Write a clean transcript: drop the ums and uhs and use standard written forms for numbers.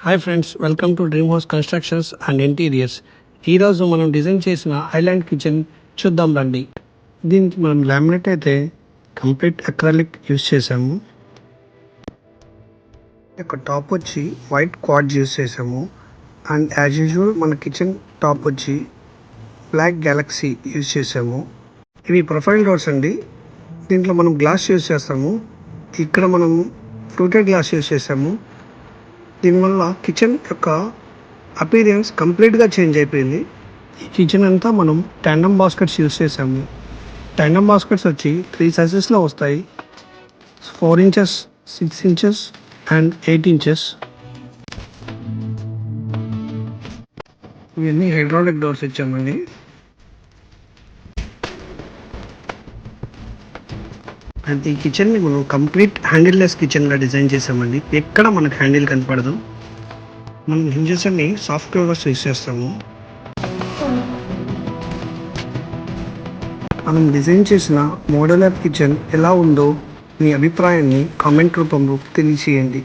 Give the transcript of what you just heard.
Hi friends, welcome to dream house constructions and interiors. ఈరోజు మనం design చేసిన island kitchen చూద్దాం రండి. దీనికి మనం లామినేట్ అయితే కంప్లీట్ అక్రాలిక్ యూస్ చేసాము. ఒక టాప్ వచ్చి వైట్ క్వాడ్స్ యూస్ చేసాము. అండ్ యాజ్ యూజువల్ మన కిచెన్ టాప్ వచ్చి బ్లాక్ గ్యాలక్సీ యూస్ చేసాము. ఇవి ప్రొఫైల్ డోర్స్ అండి. దీంట్లో మనం గ్లాస్ యూస్ చేస్తాము. ఇక్కడ మనం ఫ్లూటెడ్ గ్లాస్ యూస్ చేసాము. దీనివల్ల కిచెన్ యొక్క అపీరియన్స్ కంప్లీట్గా చేంజ్ అయిపోయింది. ఈ కిచెన్ అంతా మనం ట్యాండమ్ బాస్కెట్స్ యూస్ చేసాము. ట్యాండమ్ బాస్కెట్స్ వచ్చి 3 సైజెస్లో వస్తాయి: 4 ఇంచెస్, 6 ఇంచెస్ అండ్ 8 ఇంచెస్. ఇవన్నీ హైడ్రాలిక్ డోర్స్ ఇచ్చామండి. అండ్ ఈ కిచెన్ని మనం కంప్లీట్ హ్యాండిల్లెస్ కిచెన్గా డిజైన్ చేసామండి. ఎక్కడ మనకు హ్యాండిల్ కనపడదు. మనం హింజెస్ అన్ని సాఫ్ట్ కవర్స్ యూస్ చేస్తాము. మనం డిజైన్ చేసిన మోడలర్ కిచెన్ ఎలా ఉందో మీ అభిప్రాయాన్ని కామెంట్ రూపంలో తెలియచేయండి.